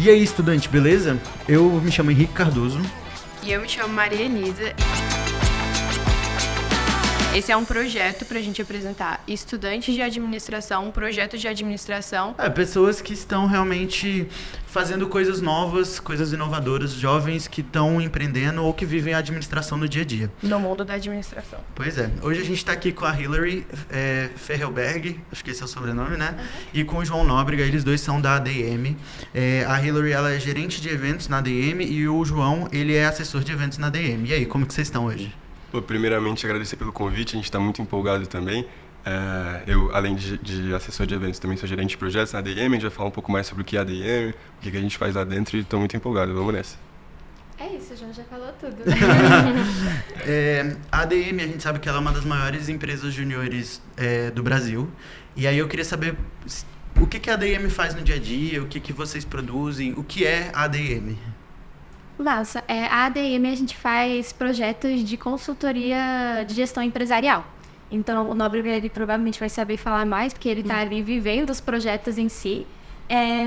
E aí, estudante, beleza? Eu me chamo Henrique Cardoso. E eu me chamo Maria Elisa. Esse é um projeto para a gente apresentar estudantes de administração, projetos de administração. Pessoas que estão realmente fazendo coisas novas, coisas inovadoras, jovens que estão empreendendo ou que vivem a administração no dia a dia. No mundo da administração. Pois é. Hoje a gente está aqui com a Hilary Ferrelberg, acho que esse é o sobrenome, né? Uhum. E com o João Nóbrega, eles dois são da ADM. A Hilary, ela é gerente de eventos na ADM e o João, ele é assessor de eventos na ADM. E aí, como que vocês estão hoje? Primeiramente, agradecer pelo convite, a gente está muito empolgado também. Eu, além de assessor de eventos, também sou gerente de projetos na ADM, a gente vai falar um pouco mais sobre o que é a ADM, o que a gente faz lá dentro e estou muito empolgado, vamos nessa. É isso, o João já falou tudo. A ADM, a gente sabe que ela é uma das maiores empresas juniores do Brasil, e aí eu queria saber o que a ADM faz no dia a dia, o que vocês produzem, o que é a ADM? Massa. A ADM, a gente faz projetos de consultoria de gestão empresarial. Então, o Nóbrega, ele provavelmente vai saber falar mais, porque ele está ali vivendo os projetos em si.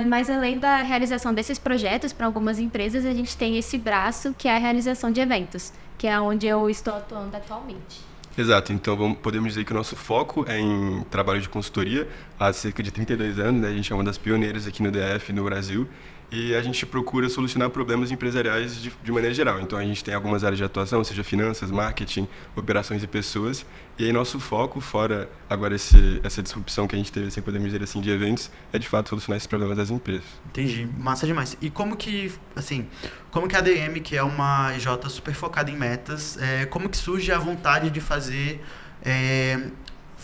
Mas, além da realização desses projetos para algumas empresas, a gente tem esse braço, que é a realização de eventos, que é onde eu estou atuando atualmente. Exato, então podemos dizer que o nosso foco é em trabalho de consultoria. Há cerca de 32 anos, né, a gente é uma das pioneiras aqui no DF, no Brasil, e a gente procura solucionar problemas empresariais de maneira geral. Então a gente tem algumas áreas de atuação, seja finanças, marketing, operações e pessoas, e aí nosso foco, fora agora essa disrupção que a gente teve, assim, podemos dizer assim, de eventos, é de fato solucionar esses problemas das empresas. Entendi, massa demais. E como que a ADM, que é uma EJ super focada em metas, como que surge a vontade de fazer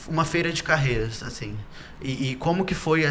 uma feira de carreiras, assim? E como que foi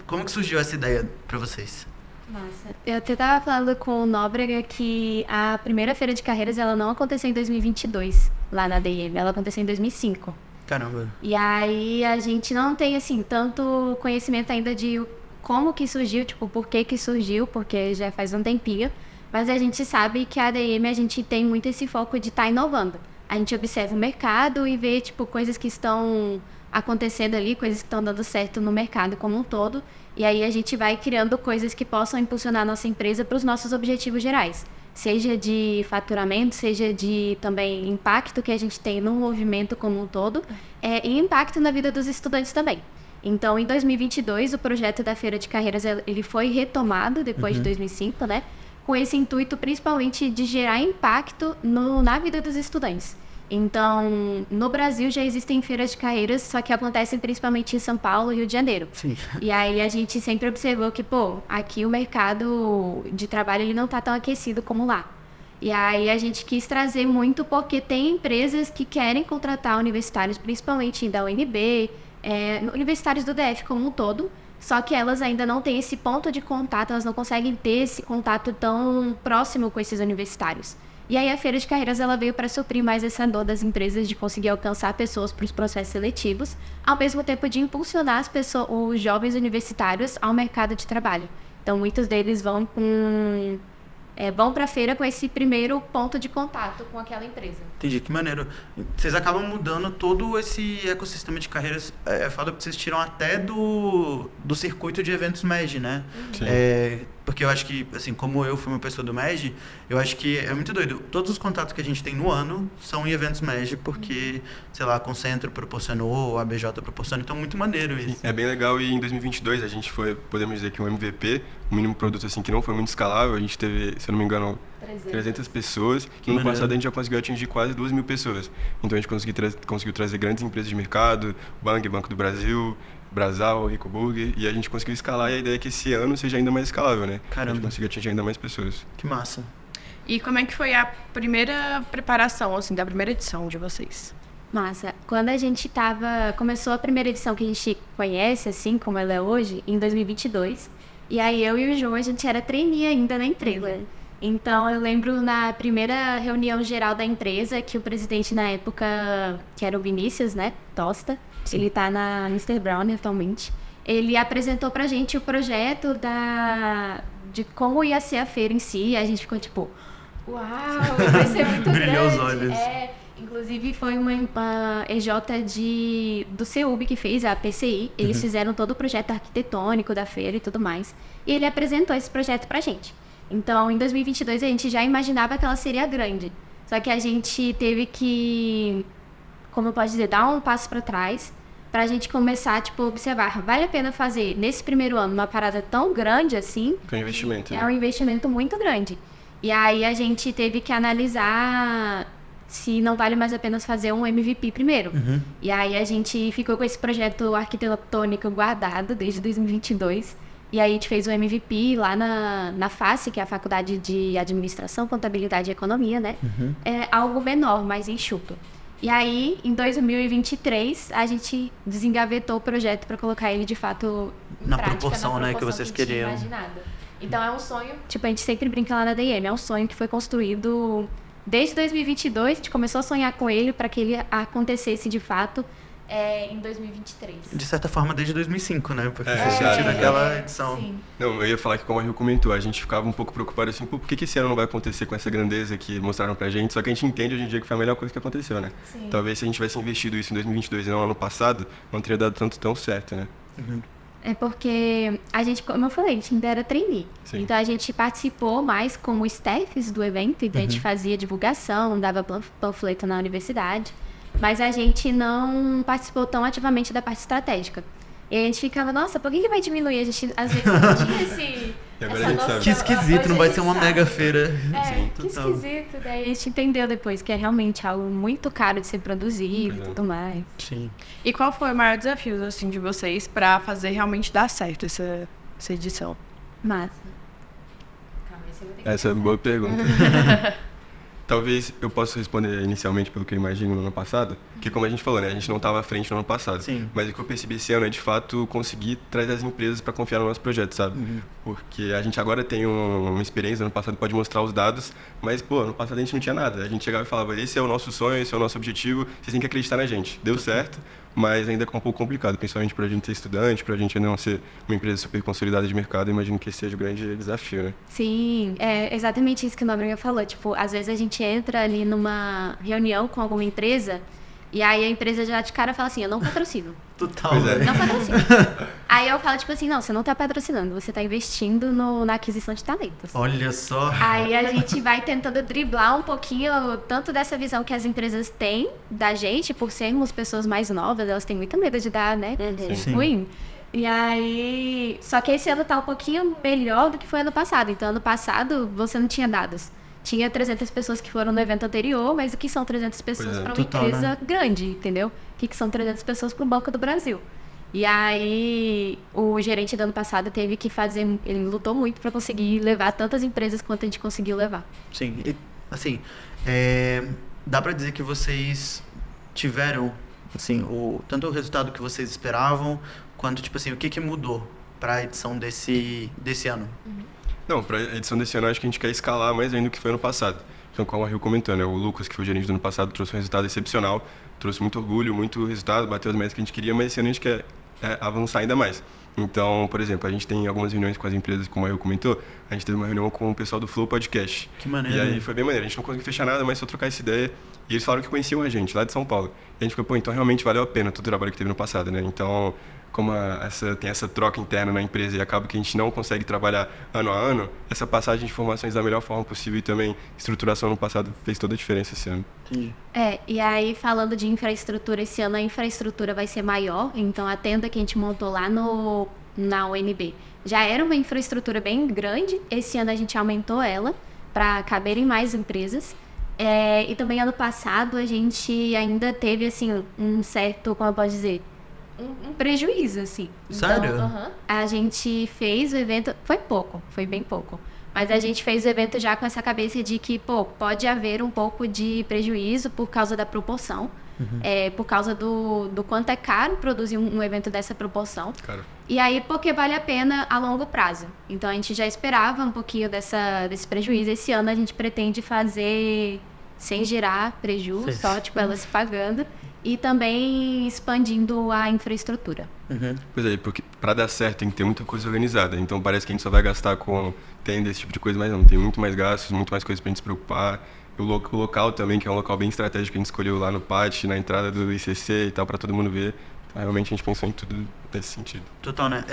como que surgiu essa ideia para vocês? Massa. Eu até estava falando com o Nóbrega que a primeira feira de carreiras, ela não aconteceu em 2022, lá na ADM, ela aconteceu em 2005. Caramba. E aí a gente não tem, assim, tanto conhecimento ainda de como que surgiu, tipo, por que surgiu, porque já faz um tempinho. Mas a gente sabe que a ADM, a gente tem muito esse foco de estar inovando. A gente observa o mercado e vê, tipo, coisas que estão acontecendo ali, coisas que estão dando certo no mercado como um todo. E aí a gente vai criando coisas que possam impulsionar a nossa empresa para os nossos objetivos gerais. Seja de faturamento, seja de também impacto que a gente tem no movimento como um todo, e impacto na vida dos estudantes também. Então, em 2022, o projeto da Feira de Carreiras, ele foi retomado depois de 2005, né? Com esse intuito principalmente de gerar impacto na vida dos estudantes. Então, no Brasil já existem feiras de carreiras, só que acontecem principalmente em São Paulo e Rio de Janeiro. Sim. E aí a gente sempre observou que, aqui o mercado de trabalho ele não está tão aquecido como lá. E aí a gente quis trazer muito porque tem empresas que querem contratar universitários, principalmente da UNB, universitários do DF como um todo, só que elas ainda não têm esse ponto de contato, elas não conseguem ter esse contato tão próximo com esses universitários. E aí a Feira de Carreiras ela veio para suprir mais essa dor das empresas de conseguir alcançar pessoas para os processos seletivos, ao mesmo tempo de impulsionar os jovens universitários ao mercado de trabalho. Então muitos deles vão para a feira com esse primeiro ponto de contato com aquela empresa. Entendi, que maneiro. Vocês acabam mudando todo esse ecossistema de carreiras. Falo que vocês tiram até do circuito de eventos MEG, né? Sim. Porque eu acho que, assim, como eu fui uma pessoa do MEG, eu acho que é muito doido. Todos os contatos que a gente tem no ano são em eventos MEG, porque, sei lá, a Concentro proporcionou, a BJ proporcionou, então muito maneiro isso. É bem legal e em 2022 a gente foi, podemos dizer que um MVP, um mínimo produto assim que não foi muito escalável, a gente teve, se eu não me engano, 300 pessoas, e no ano passado a gente já conseguiu atingir quase 2.000 pessoas. Então a gente conseguiu trazer grandes empresas de mercado, Banco do Brasil, Brasal, Rico Burger, e a gente conseguiu escalar e a ideia é que esse ano seja ainda mais escalável, né? Caramba. A gente conseguir atingir ainda mais pessoas. Que massa. E como é que foi a primeira preparação, assim, da primeira edição de vocês? Massa. Quando a gente começou a primeira edição que a gente conhece, assim, como ela é hoje, em 2022, e aí eu e o João, a gente era trainee ainda na empresa. Então, eu lembro na primeira reunião geral da empresa, que o presidente na época, que era o Vinícius, né, Tosta, sim, ele tá na Mr. Brown atualmente, ele apresentou pra gente o projeto de como ia ser a feira em si, e a gente ficou tipo, uau, vai ser muito grande. Brilhou os olhos. Inclusive, foi uma EJ do CEUB que fez, a PCI. Eles fizeram todo o projeto arquitetônico da feira e tudo mais. E ele apresentou esse projeto pra gente. Então, em 2022, a gente já imaginava que ela seria grande. Só que a gente teve que, como eu posso dizer, dar um passo para trás pra gente começar, tipo, observar. Vale a pena fazer, nesse primeiro ano, uma parada tão grande assim? Com investimento. É um investimento muito grande. E aí a gente teve que analisar se não vale mais a pena fazer um MVP primeiro. E aí a gente ficou com esse projeto arquitetônico guardado desde 2022. E aí a gente fez o MVP lá na FACE, que é a Faculdade de Administração, Contabilidade e Economia, né? É algo menor, mais enxuto. E aí, em 2023, a gente desengavetou o projeto para colocar ele, de fato, em Na prática, proporção, né, que vocês queriam. Então, é um sonho... Tipo, a gente sempre brinca lá na DM, é um sonho que foi construído desde 2022. A gente começou a sonhar com ele para que ele acontecesse, de fato, em 2023. De certa forma, desde 2005, né? Porque fez exato. sentido naquela edição. Sim. Não, eu ia falar que, como a Rio comentou, a gente ficava um pouco preocupado assim, por que esse ano não vai acontecer com essa grandeza que mostraram pra gente? Só que a gente entende hoje em dia que foi a melhor coisa que aconteceu, né? Sim. Talvez se a gente tivesse investido isso em 2022 e não ano passado, não teria dado tanto tão certo, né? É porque a gente, como eu falei, a gente ainda era trainee. Sim. Então a gente participou mais como staffs do evento, então a gente fazia divulgação, dava panfleto na universidade, mas a gente não participou tão ativamente da parte estratégica. E a gente ficava, nossa, por que vai diminuir? A gente às vezes não tinha esse... E agora a gente sabe. Que esquisito, não vai ser uma mega feira. É, que total. esquisito. Daí a gente entendeu depois que é realmente algo muito caro de ser produzido e tudo mais. Sim. E qual foi o maior desafio, assim, de vocês para fazer realmente dar certo essa edição? Massa. Calma, esse eu vou ter que Essa é uma boa pergunta. Talvez eu possa responder inicialmente pelo que eu imagino no ano passado, que como a gente falou, né, a gente não estava à frente no ano passado. Sim. Mas o que eu percebi esse ano é, de fato, conseguir trazer as empresas para confiar no nosso projeto, sabe? Porque a gente agora tem uma experiência, no ano passado pode mostrar os dados, mas, pô, no passado a gente não tinha nada. A gente chegava e falava, esse é o nosso sonho, esse é o nosso objetivo, vocês têm que acreditar na gente. Deu certo, mas ainda é um pouco complicado, principalmente para a gente ser estudante, para a gente ainda não ser uma empresa super consolidada de mercado, imagino que esse seja o grande desafio, né? Sim, é exatamente isso que o Nóbrega falou. Tipo, às vezes a gente entra ali numa reunião com alguma empresa e aí a empresa já de cara fala assim, eu não patrocino. Total, Pois é. velho. Não patrocino. Aí eu falo, tipo assim, não, você não tá patrocinando, você tá investindo na aquisição de talentos. Olha só. Aí a gente vai tentando driblar um pouquinho tanto dessa visão que as empresas têm da gente, por sermos pessoas mais novas, elas têm muito medo de dar, né, Sim. ruim. E aí... Só que esse ano tá um pouquinho melhor do que foi ano passado. Então, ano passado, você não tinha dados. Tinha 300 pessoas que foram no evento anterior, mas o que são 300 pessoas Pois é. para uma Total, empresa né? grande, entendeu? O que são 300 pessoas para o Banco do Brasil? E aí, o gerente do ano passado teve que fazer... Ele lutou muito para conseguir levar tantas empresas quanto a gente conseguiu levar. Sim. E, assim, dá pra dizer que vocês tiveram, assim, tanto o resultado que vocês esperavam, quanto, tipo assim, o que mudou pra edição desse ano? Não, para a edição desse ano, acho que a gente quer escalar mais ainda do que foi ano passado. Então, como a Rio comentou, né, o Lucas, que foi o gerente do ano passado, trouxe um resultado excepcional, trouxe muito orgulho, muito resultado, bateu as metas que a gente queria, mas esse ano a gente quer avançar ainda mais. Então, por exemplo, a gente tem algumas reuniões com as empresas, como a Rio comentou, a gente teve uma reunião com o pessoal do Flow Podcast. Que maneiro. E aí foi bem maneiro, a gente não conseguiu fechar nada, mas só trocar essa ideia. E eles falaram que conheciam a gente, lá de São Paulo. E a gente ficou, pô, então realmente valeu a pena todo o trabalho que teve no passado, né? Então, como tem essa troca interna na empresa e acaba que a gente não consegue trabalhar ano a ano, essa passagem de informações da melhor forma possível e também estruturação no passado fez toda a diferença esse ano. Entendi. E aí, falando de infraestrutura, esse ano a infraestrutura vai ser maior. Então, a tenda que a gente montou lá na UNB já era uma infraestrutura bem grande. Esse ano a gente aumentou ela para caberem mais empresas. E também, ano passado, a gente ainda teve, assim, um certo, como eu posso dizer, um prejuízo, assim. Sério? Então, a gente fez o evento... Foi bem pouco. Mas a gente fez o evento já com essa cabeça de que, pô, pode haver um pouco de prejuízo por causa da proporção. Por causa do quanto é caro produzir um evento dessa proporção. Cara, E aí, porque vale a pena a longo prazo. Então, a gente já esperava um pouquinho desse prejuízo. Esse ano, a gente pretende fazer sem gerar prejuízo, Sim. só, tipo, ela se pagando. E também expandindo a infraestrutura. pois é, porque para dar certo tem que ter muita coisa organizada. Então parece que a gente só vai gastar com tenda, esse tipo de coisa, mas não, tem muito mais gastos, muito mais coisas pra gente se preocupar. O local também, que é um local bem estratégico, que a gente escolheu lá no pátio, na entrada do ICC e tal, para todo mundo ver. Então, realmente a gente pensou em tudo nesse sentido. Total, né?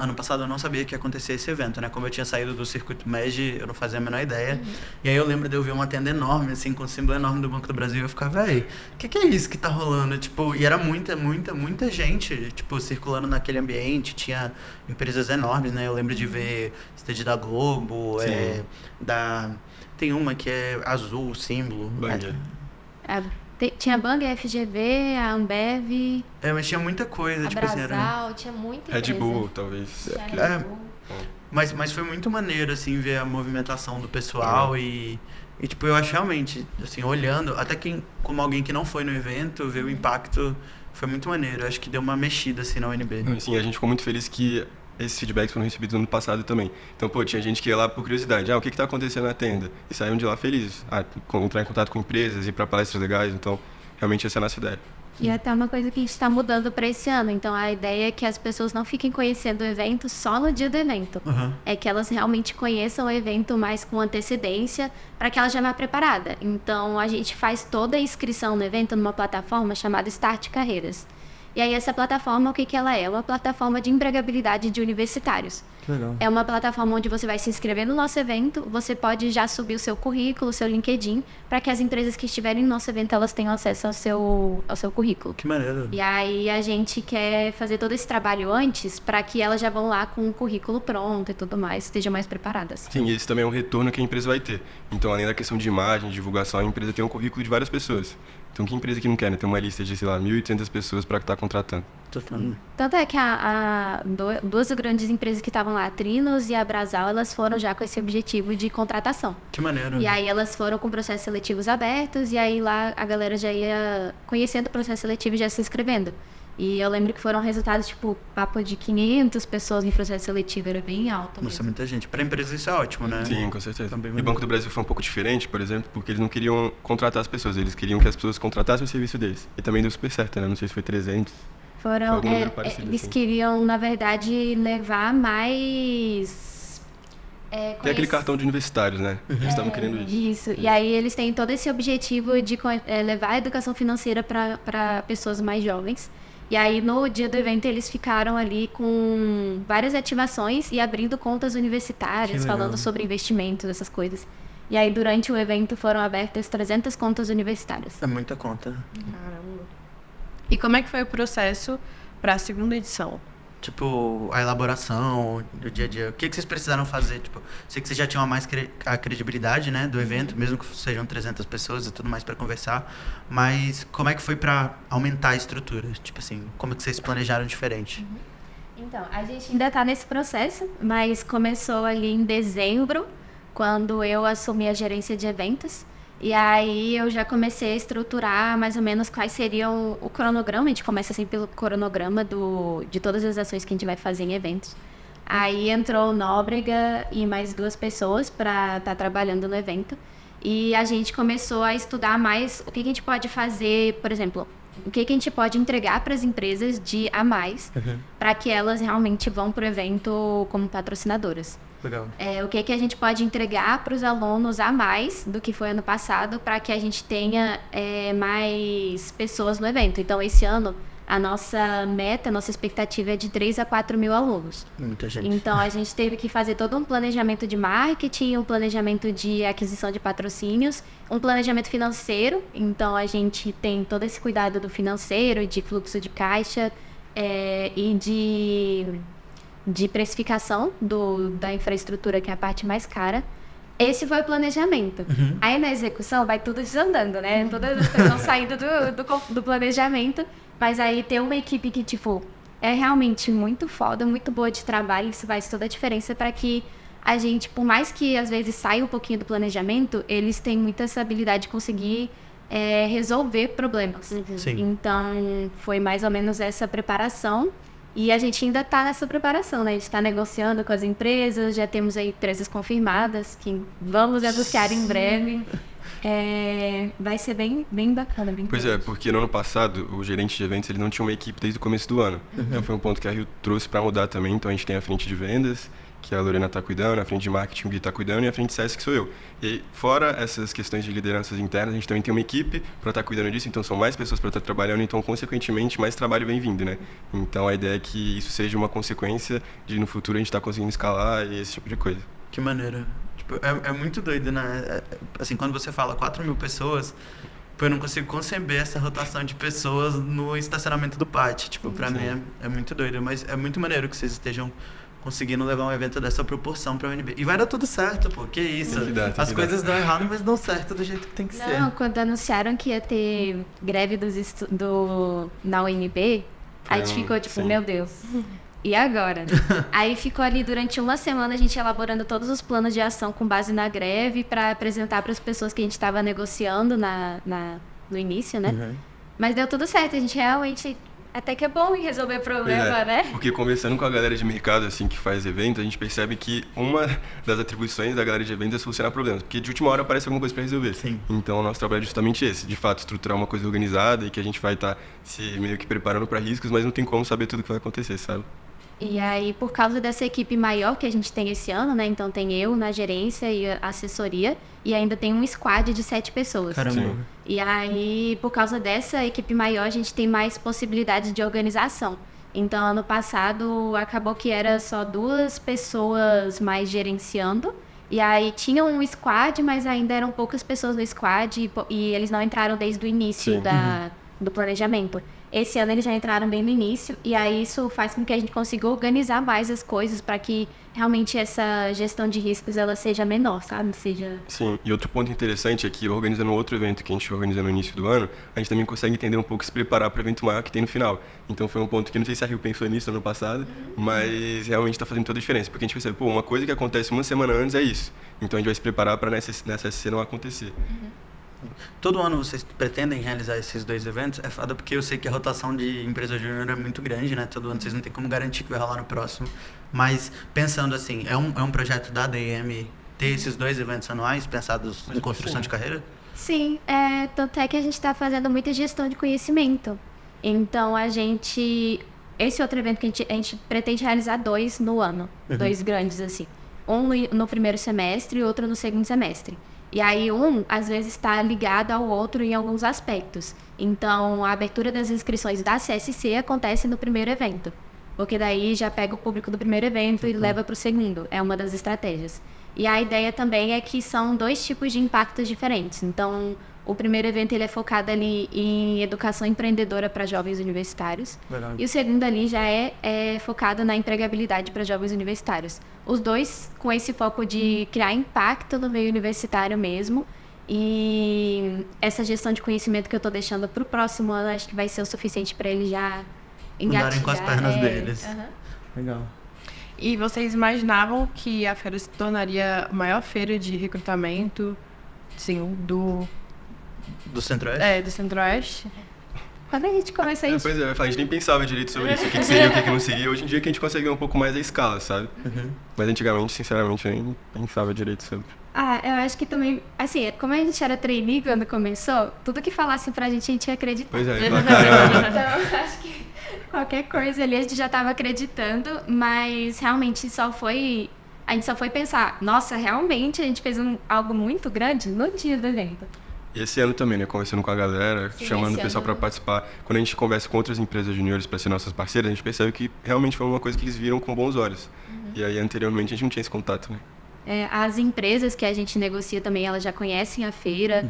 Ano passado eu não sabia que ia acontecer esse evento, né? Como eu tinha saído do circuito MEG, eu não fazia a menor ideia. E aí eu lembro de eu ver uma tenda enorme, assim, com o símbolo enorme do Banco do Brasil, e eu ficava, véi, o que é isso que tá rolando? Tipo, e era muita gente, tipo, circulando naquele ambiente, tinha empresas enormes, né? Eu lembro de ver stand da Globo, tem uma que é azul, o símbolo. Bang. Tinha a Bang, a FGV, a Ambev, Mas tinha muita coisa, a tipo assim, Brasal, tinha muita Red empresa. Bull, talvez. Tinha Red Bull. Mas foi muito maneiro, assim, ver a movimentação do pessoal e, tipo, eu acho realmente, assim, olhando, até como alguém que não foi no evento, ver o impacto, foi muito maneiro. Eu acho que deu uma mexida, assim, na UNB. Sim, a gente ficou muito feliz que esses feedbacks foram recebidos no ano passado também. Então, tinha gente que ia lá por curiosidade. O que está acontecendo na tenda? E saíam de lá felizes. Entrar em contato com empresas, ir para palestras legais. Então, realmente essa é a nossa ideia. E até uma coisa que a gente está mudando para esse ano. Então, a ideia é que as pessoas não fiquem conhecendo o evento só no dia do evento. É que elas realmente conheçam o evento mais com antecedência, para que ela já vá preparada. Então, a gente faz toda a inscrição no evento numa plataforma chamada Start Carreiras. E aí essa plataforma, o que ela é? É uma plataforma de empregabilidade de universitários. Que legal. É uma plataforma onde você vai se inscrever no nosso evento, você pode já subir o seu currículo, o seu LinkedIn, para que as empresas que estiverem no nosso evento, elas tenham acesso ao seu currículo. Que maneiro. E aí a gente quer fazer todo esse trabalho antes, para que elas já vão lá com o currículo pronto e tudo mais, estejam mais preparadas. Sim, e esse também é um retorno que a empresa vai ter. Então, além da questão de imagem, divulgação, a empresa tem um currículo de várias pessoas. Então, que empresa que não quer, né? Ter uma lista de, 1.800 pessoas para estar contratando. Tanto é que duas grandes empresas que estavam lá, a Trinos e a Brasal, elas foram já com esse objetivo de contratação. Que maneiro. E aí elas foram com processos seletivos abertos, e aí lá a galera já ia conhecendo o processo seletivo e já se inscrevendo. E eu lembro que foram resultados, tipo, papo de 500 pessoas em processo seletivo, era bem alto. Nossa, muita gente. Para empresa isso é ótimo, né? Sim, com certeza. Também E o Banco do Brasil foi um pouco diferente, por exemplo, porque eles não queriam contratar as pessoas, eles queriam que as pessoas contratassem o serviço deles. E também deu super certo, né? Não sei se foi 300. Foram, eles assim. queriam, na verdade, levar mais... Tem aquele cartão de universitários, né? Eles estavam querendo isso. Isso, e aí eles têm todo esse objetivo de levar a educação financeira para pessoas mais jovens. E aí, no dia do evento, eles ficaram ali com várias ativações e abrindo contas universitárias, falando sobre investimentos, essas coisas. E aí, durante o evento, foram abertas 300 contas universitárias. É muita conta. Caramba. E como é que foi o processo para a segunda edição? Tipo, a elaboração do dia a dia. O que vocês precisaram fazer? Tipo, sei que vocês já tinham a credibilidade, né, do evento, mesmo que sejam 300 pessoas e tudo mais para conversar. Mas como é que foi para aumentar a estrutura? Tipo assim, como é que vocês planejaram diferente? Então, a gente ainda está nesse processo, mas começou ali em dezembro, quando eu assumi a gerência de eventos. E aí eu já comecei a estruturar mais ou menos quais seriam o cronograma. A gente começa sempre pelo cronograma de todas as ações que a gente vai fazer em eventos. Aí entrou o Nóbrega e mais 2 pessoas para estar trabalhando no evento. E a gente começou a estudar mais o que a gente pode fazer, por exemplo, o que a gente pode entregar para as empresas de a mais, para que elas realmente vão para o evento como patrocinadoras. Legal. O que a gente pode entregar para os alunos a mais do que foi ano passado, para que a gente tenha mais pessoas no evento. Então, esse ano, a nossa meta, a nossa expectativa é de 3 a 4 mil alunos. Muita gente. Então, a gente teve que fazer todo um planejamento de marketing, um planejamento de aquisição de patrocínios, um planejamento financeiro. Então, a gente tem todo esse cuidado do financeiro, de fluxo de caixa e de precificação da infraestrutura, que é a parte mais cara. Esse foi o planejamento. Aí, na execução, vai tudo desandando, né? Todas as coisas vão saindo do planejamento. Mas aí tem uma equipe que, tipo, é realmente muito foda, muito boa de trabalho. Isso faz toda a diferença para que a gente, por mais que às vezes saia um pouquinho do planejamento, eles têm muita essa habilidade de conseguir resolver problemas. Sim. Então, foi mais ou menos essa preparação. E a gente ainda está nessa preparação, né? A gente está negociando com as empresas, já temos aí empresas confirmadas, que vamos anunciar em breve. Vai ser bem bacana. Pois é, porque no ano passado, o gerente de eventos ele não tinha uma equipe desde o começo do ano. Então foi um ponto que a Rio trouxe para mudar também. Então a gente tem a frente de vendas que a Lorena está cuidando, a frente de marketing o Gui está cuidando e a frente de CS que sou eu. E fora essas questões de lideranças internas, a gente também tem uma equipe para estar cuidando disso, então são mais pessoas para estar trabalhando, então consequentemente mais trabalho vem vindo, né? Então a ideia é que isso seja uma consequência de no futuro a gente estar conseguindo escalar e esse tipo de coisa. Que maneiro. Tipo, é muito doido, né? Assim, quando você fala 4.000 pessoas, eu não consigo conceber essa rotação de pessoas no estacionamento do pátio. Tipo, pra mim é muito doido, mas é muito maneiro que vocês estejam conseguindo levar um evento dessa proporção pra UNB. E vai dar tudo certo, pô, que isso. As coisas dão errado, mas dão certo do jeito que tem que ser. Não, quando anunciaram que ia ter greve na UNB, a gente ficou tipo, meu Deus, e agora? Aí ficou ali durante uma semana a gente elaborando todos os planos de ação com base na greve para apresentar para as pessoas que a gente estava negociando no início, né? Mas deu tudo certo, a gente realmente... Até que é bom em resolver problema, né? Porque conversando com a galera de mercado, assim, que faz evento, a gente percebe que uma das atribuições da galera de evento é solucionar problemas. Porque de última hora aparece alguma coisa para resolver. Sim. Então, o nosso trabalho é justamente esse. De fato, estruturar uma coisa organizada e que a gente vai estar se meio que preparando para riscos, mas não tem como saber tudo o que vai acontecer, sabe? E aí, por causa dessa equipe maior que a gente tem esse ano, né? Então, tem eu na gerência e a assessoria. E ainda tem um squad de 7 pessoas. Caramba. Sim. E aí, por causa dessa equipe maior, a gente tem mais possibilidades de organização. Então, ano passado, acabou que era só 2 pessoas mais gerenciando. E aí, tinha um squad, mas ainda eram poucas pessoas no squad. E eles não entraram desde o início do planejamento. Esse ano eles já entraram bem no início, e aí isso faz com que a gente consiga organizar mais as coisas para que realmente essa gestão de riscos ela seja menor, sabe? Sim, e outro ponto interessante é que organizando outro evento que a gente organiza no início do ano, a gente também consegue entender um pouco e se preparar para o evento maior que tem no final. Então foi um ponto que não sei se a Rio pensou nisso no ano passado, mas realmente está fazendo toda a diferença, porque a gente percebe, uma coisa que acontece uma semana antes é isso. Então a gente vai se preparar para nessa cena não acontecer. Todo ano vocês pretendem realizar esses 2 eventos? É foda porque eu sei que a rotação de empresa júnior é muito grande, né? Todo ano vocês não tem como garantir que vai rolar no próximo. Mas pensando assim, é um projeto da ADM ter esses 2 eventos anuais pensados em construção de carreira? Sim, tanto é que a gente está fazendo muita gestão de conhecimento. Então, esse outro evento que a gente pretende realizar 2 no ano, 2 grandes assim. Um no primeiro semestre e outro no segundo semestre. E aí às vezes, está ligado ao outro em alguns aspectos. Então, a abertura das inscrições da CSC acontece no primeiro evento. Porque daí já pega o público do primeiro evento e leva para o segundo. É uma das estratégias. E a ideia também é que são 2 tipos de impactos diferentes. Então, o primeiro evento ele é focado ali em educação empreendedora para jovens universitários. Verdade. E o segundo ali já é focado na empregabilidade para jovens universitários. Os 2 com esse foco de criar impacto no meio universitário mesmo. E essa gestão de conhecimento que eu estou deixando para o próximo ano, acho que vai ser o suficiente para eles já engatilhar. Andarem com as pernas deles. Legal. E vocês imaginavam que a feira se tornaria a maior feira de recrutamento, sim, do Centro-Oeste? do Centro-Oeste? Quando a gente começa a gente... Pois é, a gente nem pensava direito sobre isso, o que seria, o que não seria. Hoje em dia que a gente consegue ver um pouco mais a escala, sabe? Mas antigamente, sinceramente, eu nem pensava direito sobre. Eu acho que também, assim, como a gente era trainee quando começou, tudo que falassem pra gente ia acreditar. Pois é, caramba. Então, acho que qualquer coisa ali a gente já estava acreditando, mas realmente a gente só foi pensar, nossa, realmente a gente fez algo muito grande no dia do evento. E esse ano também, né, conversando com a galera, chamando o pessoal para participar. Quando a gente conversa com outras empresas juniores para ser nossas parceiras, a gente percebe que realmente foi uma coisa que eles viram com bons olhos. E aí, anteriormente, a gente não tinha esse contato, né? As empresas que a gente negocia também, elas já conhecem a feira.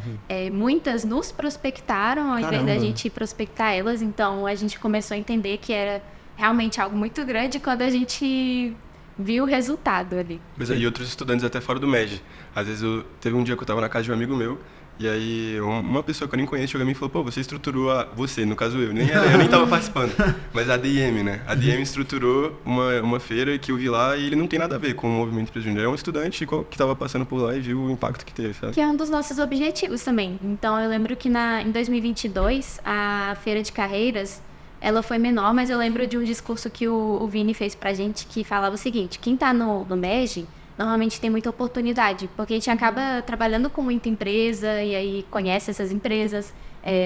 Muitas nos prospectaram ao invés da gente prospectar elas. Então, a gente começou a entender que era realmente algo muito grande quando a gente viu o resultado ali. E outros estudantes até fora do MEG. Às vezes, teve um dia que eu estava na casa de um amigo meu, e aí uma pessoa que eu nem conheço chegou a mim e falou, pô, você estruturou você, no caso eu nem estava participando, mas a ADM, né? A ADM estruturou uma feira que eu vi lá e ele não tem nada a ver com o movimento empresa júnior. É um estudante que estava passando por lá e viu o impacto que teve, sabe? Que é um dos nossos objetivos também. Então, eu lembro que em 2022, a feira de carreiras, ela foi menor, mas eu lembro de um discurso que o Vini fez pra gente que falava o seguinte, quem tá no MEG normalmente tem muita oportunidade, porque a gente acaba trabalhando com muita empresa e aí conhece essas empresas.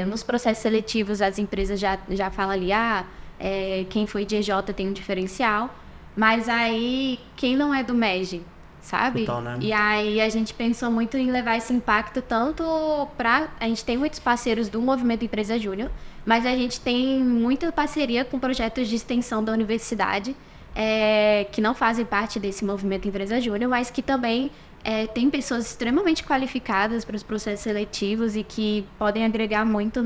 Nos processos seletivos, as empresas já falam ali, quem foi de EJ tem um diferencial, Mas aí, quem não é do MEG, sabe? Total, né? E aí a gente pensou muito em levar esse impacto tanto para... A gente tem muitos parceiros do Movimento Empresa Júnior, mas a gente tem muita parceria com projetos de extensão da universidade, que não fazem parte desse Movimento Empresa Júnior, mas que também tem pessoas extremamente qualificadas para os processos seletivos e que podem agregar muito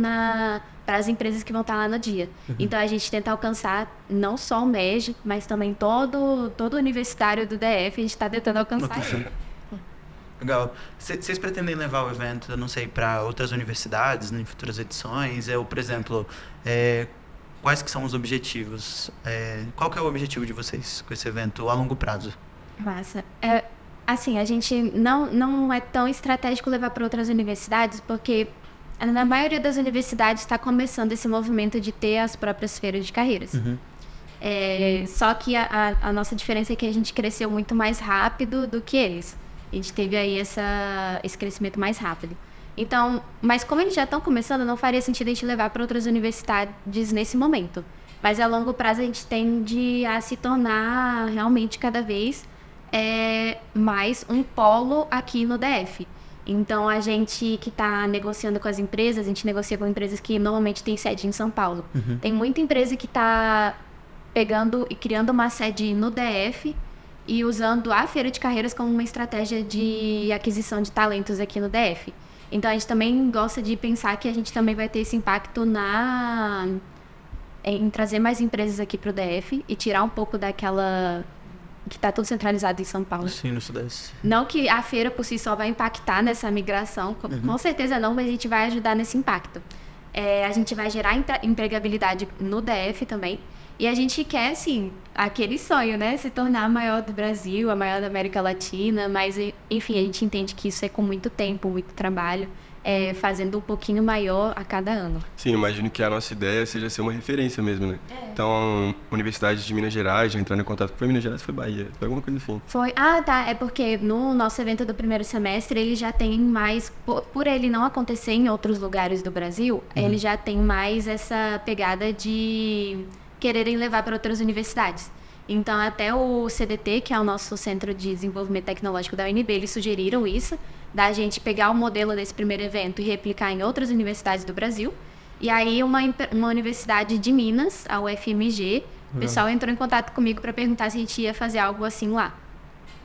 para as empresas que vão estar lá no dia. Então, a gente tenta alcançar não só o MEG, mas também todo universitário do DF, a gente está tentando alcançar ele. Legal. Vocês pretendem levar o evento, eu não sei, para outras universidades em futuras edições? Ou, por exemplo, quais que são os objetivos? Qual que é o objetivo de vocês com esse evento a longo prazo? Massa. Assim, a gente não é tão estratégico levar para outras universidades, porque na maioria das universidades está começando esse movimento de ter as próprias feiras de carreiras. Só que a nossa diferença é que a gente cresceu muito mais rápido do que eles. A gente teve aí esse crescimento mais rápido. Então, mas como eles já estão começando, não faria sentido a gente levar para outras universidades nesse momento. Mas a longo prazo a gente tende a se tornar realmente cada vez mais um polo aqui no DF. Então, a gente que está negociando com as empresas, a gente negocia com empresas que normalmente têm sede em São Paulo. Tem muita empresa que está pegando e criando uma sede no DF e usando a Feira de Carreiras como uma estratégia de aquisição de talentos aqui no DF. Então, a gente também gosta de pensar que a gente também vai ter esse impacto em trazer mais empresas aqui para o DF e tirar um pouco daquela... que está tudo centralizado em São Paulo. Sim, no Sudeste. Não que a feira por si só vai impactar nessa migração, com certeza não, mas a gente vai ajudar nesse impacto. A gente vai gerar empregabilidade no DF também. E a gente quer, assim, aquele sonho, né? Se tornar a maior do Brasil, a maior da América Latina, mas, enfim, a gente entende que isso é com muito tempo, muito trabalho, fazendo um pouquinho maior a cada ano. Sim, imagino que a nossa ideia seja ser uma referência mesmo, né? Então, Universidade de Minas Gerais, já entrando em contato, foi Minas Gerais, foi Bahia, foi alguma coisa assim. Foi, tá, é porque no nosso evento do primeiro semestre, ele já tem mais, por ele não acontecer em outros lugares do Brasil, ele já tem mais essa pegada de quererem levar para outras universidades. Então, até o CDT, que é o nosso Centro de Desenvolvimento Tecnológico da UNB, eles sugeriram isso, da gente pegar o modelo desse primeiro evento e replicar em outras universidades do Brasil. E aí, uma universidade de Minas, a UFMG, o pessoal entrou em contato comigo para perguntar se a gente ia fazer algo assim lá.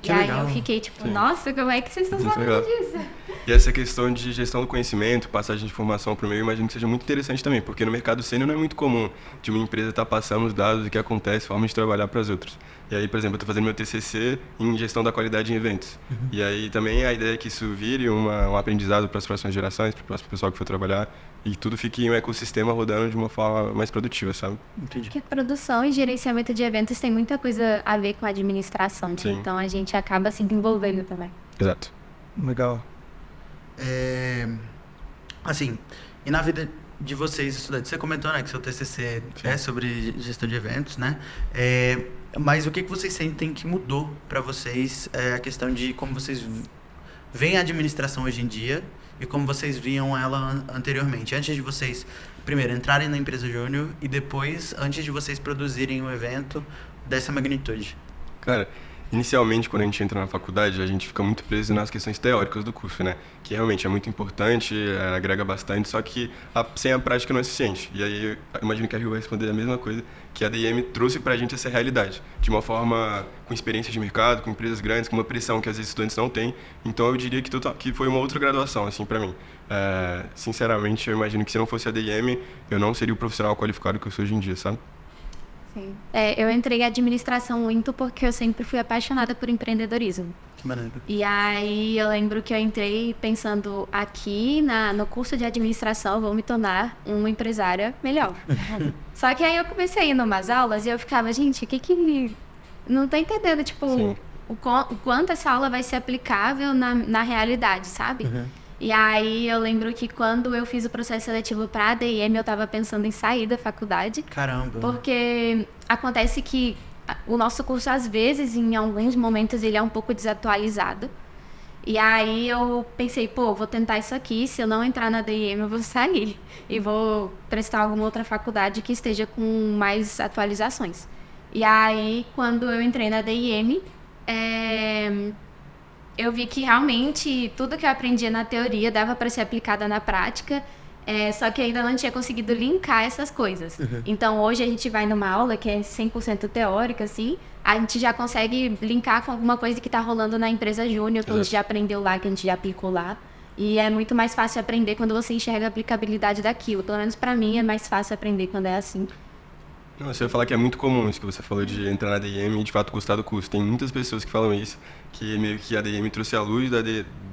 Que e legal. aí eu fiquei tipo, nossa, como é que vocês estão sabendo disso? E essa questão de gestão do conhecimento, passagem de informação para o meio, eu imagino que seja muito interessante também, porque no mercado sênior não é muito comum de uma empresa estar passando os dados do que acontece, forma de trabalhar para as outras. E aí, por exemplo, eu estou fazendo meu TCC em gestão da qualidade em eventos. E aí também a ideia é que isso vire um aprendizado para as próximas gerações, para o próximo pessoal que for trabalhar, e tudo fique em um ecossistema rodando de uma forma mais produtiva, sabe? Entendi. Porque produção e gerenciamento de eventos tem muita coisa a ver com a administração, Sim. então a gente acaba se envolvendo também. Exato. Legal. Assim, e na vida de vocês, estudantes, você comentou, né, que seu TCC é sobre gestão de eventos, né? Mas o que vocês sentem que mudou para vocês a questão de como vocês veem a administração hoje em dia e como vocês viam ela anteriormente, antes de vocês, primeiro, entrarem na empresa júnior e depois, antes de vocês produzirem um evento dessa magnitude? Cara, inicialmente, quando a gente entra na faculdade, a gente fica muito preso nas questões teóricas do curso, né? Que realmente é muito importante, agrega bastante, só que sem a prática não é suficiente. E aí, eu imagino que a Rio vai responder a mesma coisa, que a ADM trouxe pra gente essa realidade, de uma forma com experiência de mercado, com empresas grandes, com uma pressão que às vezes estudantes não têm. Então, eu diria que foi uma outra graduação, assim, pra mim. Sinceramente, eu imagino que se não fosse a ADM, eu não seria o profissional qualificado que eu sou hoje em dia, sabe? Sim. Eu entrei em administração muito porque eu sempre fui apaixonada por empreendedorismo. Que maneiro. E aí eu lembro que eu entrei pensando aqui no curso de administração eu vou me tornar uma empresária melhor. Só que aí eu comecei a ir em umas aulas e eu ficava, gente, não tô entendendo, tipo, o quanto essa aula vai ser aplicável na realidade, sabe? E aí eu lembro que quando eu fiz o processo seletivo para a ADM, eu estava pensando em sair da faculdade. Caramba. Porque acontece que o nosso curso, às vezes, em alguns momentos, ele é um pouco desatualizado. E aí eu pensei, vou tentar isso aqui, se eu não entrar na ADM, eu vou sair. E vou prestar alguma outra faculdade que esteja com mais atualizações. E aí, quando eu entrei na DIM, eu vi que realmente tudo que eu aprendia na teoria dava para ser aplicada na prática, só que ainda não tinha conseguido linkar essas coisas. Então, hoje a gente vai numa aula que é 100% teórica, assim, a gente já consegue linkar com alguma coisa que está rolando na empresa júnior, que a gente já aprendeu lá, que a gente já aplicou lá. E é muito mais fácil aprender quando você enxerga a aplicabilidade daquilo. Pelo menos para mim é mais fácil aprender quando é assim. Não, você vai falar que é muito comum isso que você falou de entrar na DIM e de fato gostar do curso. Tem muitas pessoas que falam isso, que meio que a DIM trouxe a luz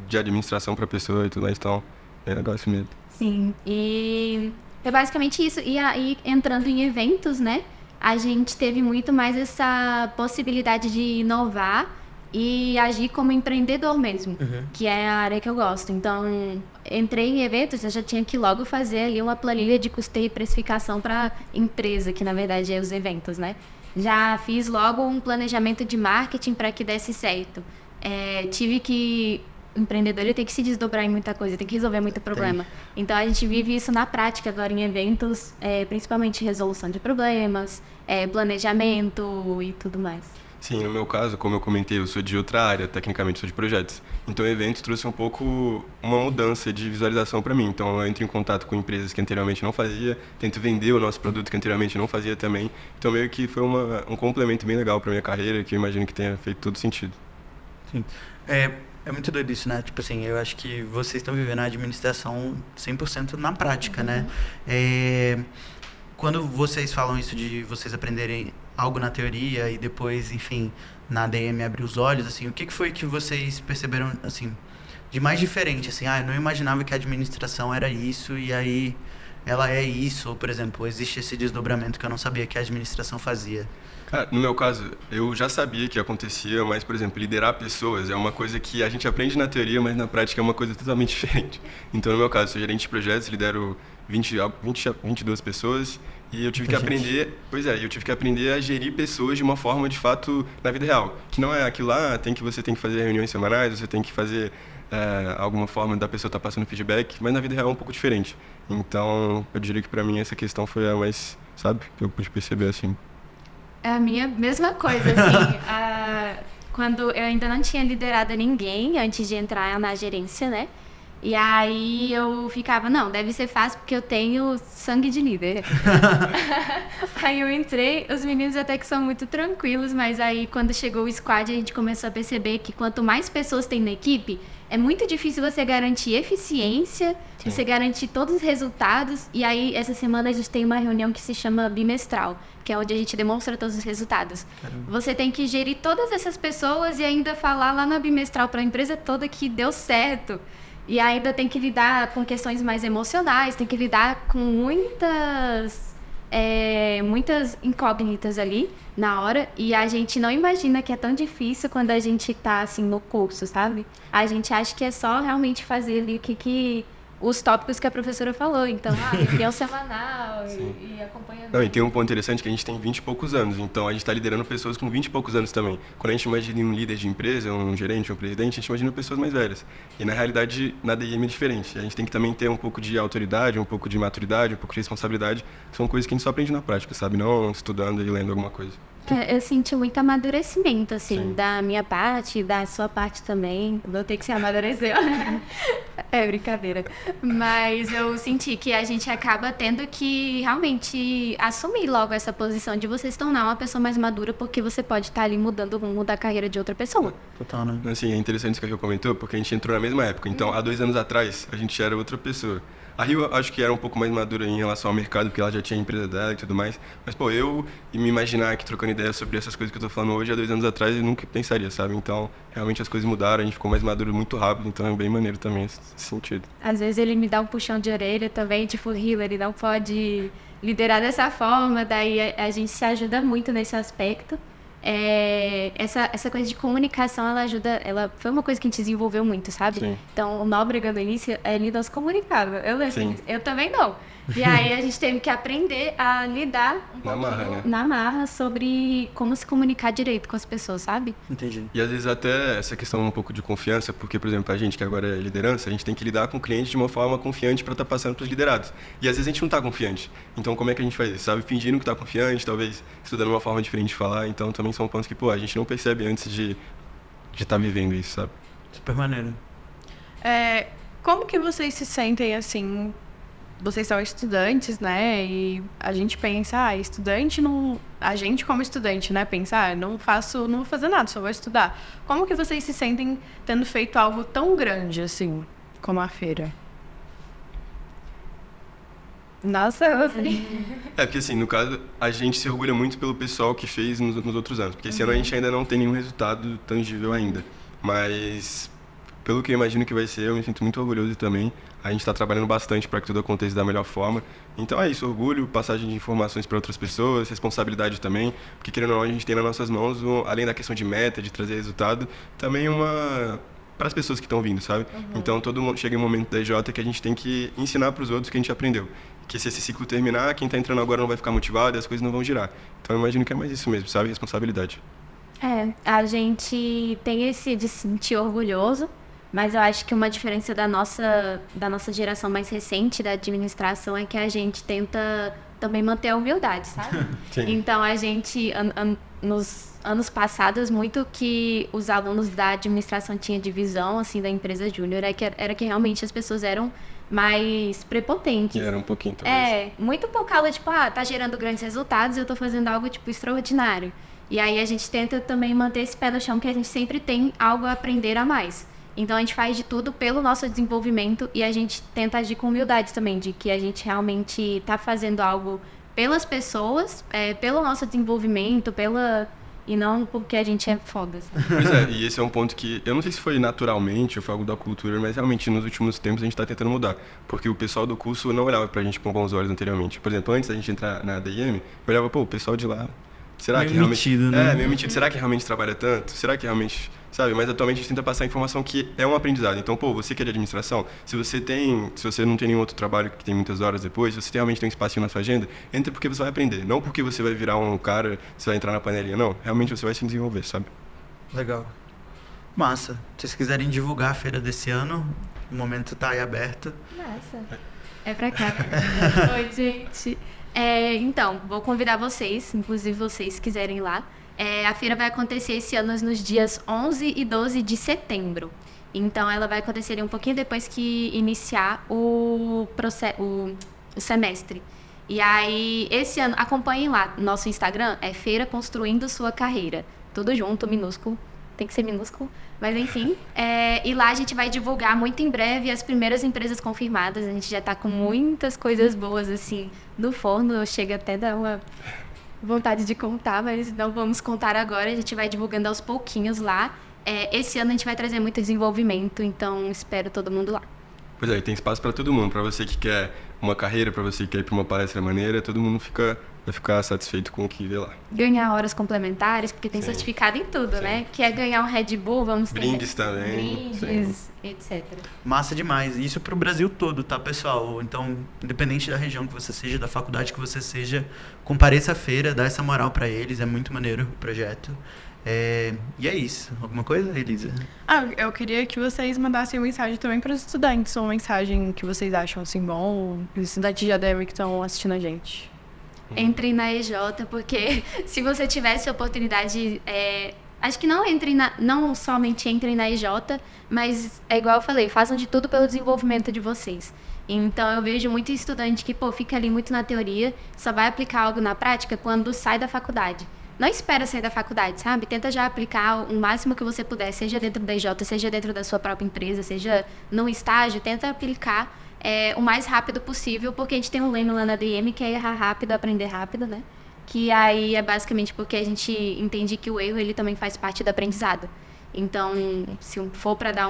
de administração para a pessoa e tudo mais, então é legal isso mesmo. Sim, e é basicamente isso. E aí, entrando em eventos, né, a gente teve muito mais essa possibilidade de inovar e agir como empreendedor mesmo, que é a área que eu gosto. Então, entrei em eventos, eu já tinha que logo fazer ali uma planilha de custeio e precificação para empresa, que na verdade é os eventos, né? Já fiz logo um planejamento de marketing para que desse certo. Tive que... O empreendedor ele tem que se desdobrar em muita coisa, tem que resolver muito problema. Então, a gente vive isso na prática agora em eventos, principalmente resolução de problemas, planejamento e tudo mais. Sim, no meu caso, como eu comentei, eu sou de outra área, tecnicamente sou de projetos. Então o evento trouxe um pouco uma mudança de visualização para mim. Então eu entro em contato com empresas que anteriormente não fazia, tento vender o nosso produto que anteriormente não fazia também. Então meio que foi um complemento bem legal para minha carreira, que eu imagino que tenha feito todo sentido. Sim. É muito doido isso, né? Tipo assim, eu acho que vocês estão vivendo a administração 100% na prática, né? Quando vocês falam isso de vocês aprenderem algo na teoria e depois, enfim, na ADM abrir os olhos, assim, o que foi que vocês perceberam, assim, de mais diferente, assim, eu não imaginava que a administração era isso e aí ela é isso, ou, por exemplo, existe esse desdobramento que eu não sabia que a administração fazia. Cara, no meu caso, eu já sabia que acontecia, mas, por exemplo, liderar pessoas é uma coisa que a gente aprende na teoria, mas na prática é uma coisa totalmente diferente. Então, no meu caso, sou gerente de projetos, lidero 22 pessoas e eu tive que aprender, eu tive que aprender a gerir pessoas de uma forma, de fato, na vida real. Que não é aquilo lá, você tem que fazer reuniões semanais, você tem que fazer alguma forma da pessoa estar passando feedback, mas na vida real é um pouco diferente. Então, eu diria que para mim essa questão foi a mais, sabe, que eu pude perceber assim. É a minha mesma coisa, assim. Quando eu ainda não tinha liderado ninguém antes de entrar na gerência, né? E aí eu ficava, não, deve ser fácil porque eu tenho sangue de líder. Aí eu entrei, os meninos até que são muito tranquilos, mas aí quando chegou o squad a gente começou a perceber que quanto mais pessoas tem na equipe, é muito difícil você garantir eficiência, você garantir todos os resultados. E aí essa semana a gente tem uma reunião que se chama bimestral, que é onde a gente demonstra todos os resultados. Caramba. Você tem que gerir todas essas pessoas e ainda falar lá na bimestral para a empresa toda que deu certo. E ainda tem que lidar com questões mais emocionais, tem que lidar com muitas incógnitas ali na hora. E a gente não imagina que é tão difícil quando a gente tá assim no curso, sabe? A gente acha que é só realmente fazer ali os tópicos que a professora falou. Então, reunião semanal e acompanhamento. Não, e tem um ponto interessante que a gente tem 20 e poucos anos. Então, a gente está liderando pessoas com 20 e poucos anos também. Quando a gente imagina um líder de empresa, um gerente, um presidente, a gente imagina pessoas mais velhas. E, na realidade, na DIM é diferente. A gente tem que também ter um pouco de autoridade, um pouco de maturidade, um pouco de responsabilidade. São coisas que a gente só aprende na prática, sabe? Não estudando e lendo alguma coisa. Eu senti muito amadurecimento, assim, da minha parte, da sua parte também. Vou ter que se amadurecer. É brincadeira. Mas eu senti que a gente acaba tendo que realmente assumir logo essa posição de você se tornar uma pessoa mais madura, porque você pode estar ali mudando o rumo da carreira de outra pessoa. Total, né? Assim, é interessante isso que a Rio comentou, porque a gente entrou na mesma época. Então, há 2 anos atrás, a gente era outra pessoa. A Rio, acho que era um pouco mais madura em relação ao mercado, porque ela já tinha a empresa dela e tudo mais. Mas, eu me imaginar aqui trocando ideia sobre essas coisas que eu tô falando hoje, há 2 anos atrás, eu nunca pensaria, sabe? Então, realmente as coisas mudaram, a gente ficou mais maduro muito rápido, então é bem maneiro também esse sentido. Às vezes ele me dá um puxão de orelha também, tipo, Hillary, não pode liderar dessa forma, daí a gente se ajuda muito nesse aspecto. essa coisa de comunicação, ela ajuda, foi uma coisa que a gente desenvolveu muito, sabe? Sim. Então, o Nóbrega no início, ele não se comunicava. Sim. Eu também não. E aí a gente teve que aprender a lidar na marra sobre como se comunicar direito com as pessoas, sabe? Entendi. E às vezes até essa questão um pouco de confiança, porque, por exemplo, a gente que agora é liderança, a gente tem que lidar com o cliente de uma forma confiante para estar passando para os liderados. E às vezes a gente não está confiante. Então como é que a gente faz isso? Sabe? Fingindo que está confiante, talvez estudando uma forma diferente de falar. Então também são pontos que, pô, a gente não percebe antes de estar vivendo isso, sabe? Super maneiro. Como que vocês se sentem assim? Vocês são estudantes, né? E a gente pensa, estudante não... A gente como estudante, né? Pensa, não vou fazer nada, só vou estudar. Como que vocês se sentem tendo feito algo tão grande, assim, como a feira? Nossa, Porque assim, no caso, a gente se orgulha muito pelo pessoal que fez nos outros anos. Porque esse ano a gente ainda não tem nenhum resultado tangível ainda. Mas, pelo que eu imagino que vai ser, eu me sinto muito orgulhoso também. A gente está trabalhando bastante para que tudo aconteça da melhor forma. Então é isso, orgulho, passagem de informações para outras pessoas, responsabilidade também. Porque, querendo ou não, a gente tem nas nossas mãos, além da questão de meta, de trazer resultado, também para as pessoas que estão vindo, sabe? Então, chega um momento da EJ que a gente tem que ensinar para os outros o que a gente aprendeu. Que se esse ciclo terminar, quem está entrando agora não vai ficar motivado e as coisas não vão girar. Então, eu imagino que é mais isso mesmo, sabe? Responsabilidade. A gente tem esse de se sentir orgulhoso, mas eu acho que uma diferença da nossa geração mais recente da administração é que a gente tenta também manter a humildade, sabe? Sim. Então, a gente, nos anos passados, muito que os alunos da administração tinham de visão, assim, da empresa júnior, era que realmente as pessoas eram mais prepotentes. Era um pouquinho, talvez. Muito por causa, tipo, tá gerando grandes resultados e eu tô fazendo algo, tipo, extraordinário. E aí a gente tenta também manter esse pé no chão, que a gente sempre tem algo a aprender a mais. Então a gente faz de tudo pelo nosso desenvolvimento e a gente tenta agir com humildade também, de que a gente realmente tá fazendo algo pelas pessoas, pelo nosso desenvolvimento, e não porque a gente é foda. Sabe? Pois é, e esse é um ponto que, eu não sei se foi naturalmente ou foi algo da cultura, mas realmente nos últimos tempos a gente está tentando mudar. Porque o pessoal do curso não olhava pra gente com bons olhos anteriormente. Por exemplo, antes da gente entrar na ADM, eu olhava, o pessoal de lá, será meio que realmente... metido, né? Meio metido. Será que realmente trabalha tanto? Será que realmente... Sabe? Mas atualmente a gente tenta passar a informação que é um aprendizado. Então, você que é de administração, se você não tem nenhum outro trabalho que tem muitas horas depois, se você realmente tem um espacinho na sua agenda, entra porque você vai aprender. Não porque você vai virar um cara, você vai entrar na panelinha. Não, realmente você vai se desenvolver, sabe? Legal. Massa. Se vocês quiserem divulgar a feira desse ano, o momento tá aí aberto. Massa. É pra cá. Oi, gente. Então, vou convidar vocês, inclusive vocês que quiserem ir lá. A feira vai acontecer esse ano nos dias 11 e 12 de setembro. Então, ela vai acontecer um pouquinho depois que iniciar o semestre. E aí, esse ano, acompanhem lá. Nosso Instagram é Feira Construindo Sua Carreira. Tudo junto, minúsculo. Tem que ser minúsculo. Mas, enfim. E lá a gente vai divulgar muito em breve as primeiras empresas confirmadas. A gente já está com muitas coisas boas, assim, no forno. Chega até a dar uma... vontade de contar, mas não vamos contar agora. A gente vai divulgando aos pouquinhos lá. Esse ano a gente vai trazer muito desenvolvimento, então espero todo mundo lá. Pois é, e tem espaço para todo mundo. Para você que quer uma carreira, para você que quer ir para uma palestra maneira, todo mundo vai ficar satisfeito com o que vê lá. Ganhar horas complementares, porque tem certificado em tudo, né? Quer ganhar um Red Bull, vamos ter... Brindes também. Brindes, etc. Massa demais. Isso pro Brasil todo, tá, pessoal? Então, independente da região que você seja, da faculdade que você seja, compareça à feira, dá essa moral pra eles. É muito maneiro o projeto. E é isso. Alguma coisa, Elisa? Eu queria que vocês mandassem uma mensagem também para os estudantes, uma mensagem que vocês acham assim bom, os estudantes de ADM que estão assistindo a gente. Entrem na EJ, porque se você tivesse a oportunidade, acho que não somente entrem na EJ, mas é igual eu falei, façam de tudo pelo desenvolvimento de vocês. Então eu vejo muito estudante que fica ali muito na teoria, só vai aplicar algo na prática quando sai da faculdade. Não espera sair da faculdade, sabe? Tenta já aplicar o máximo que você puder, seja dentro da EJ, seja dentro da sua própria empresa, seja num estágio, tenta aplicar o mais rápido possível, porque a gente tem um lema lá na DM que é errar rápido, aprender rápido, né? Que aí é basicamente porque a gente entende que o erro ele também faz parte do aprendizado. Então, se for para dar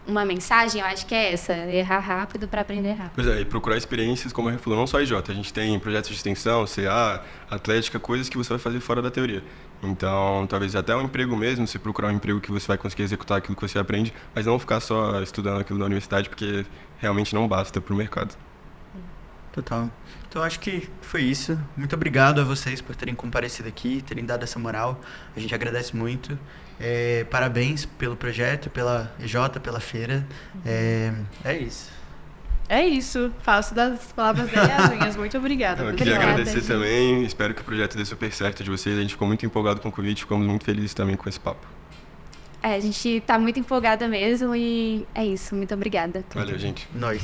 uma mensagem, eu acho que é essa, errar rápido para aprender rápido. Pois é, e procurar experiências, como a gente falou, não só a IJ, a gente tem projetos de extensão, CA, atlética, coisas que você vai fazer fora da teoria. Então, talvez até um emprego mesmo, você procurar um emprego que você vai conseguir executar aquilo que você aprende, mas não ficar só estudando aquilo da universidade, porque realmente não basta para o mercado. Total. Então acho que foi isso. Muito obrigado a vocês por terem comparecido aqui, terem dado essa moral. A gente agradece muito. Parabéns pelo projeto, pela EJ, pela feira. É isso. É isso. Faço das palavras dele as minhas. Muito obrigada. Eu queria Obrigada, agradecer gente. também, espero que o projeto dê super certo de vocês. A gente ficou muito empolgado com o convite, ficamos muito felizes também com esse papo. A gente tá muito empolgada mesmo e é isso. Muito obrigada. Valeu, gente. Nós.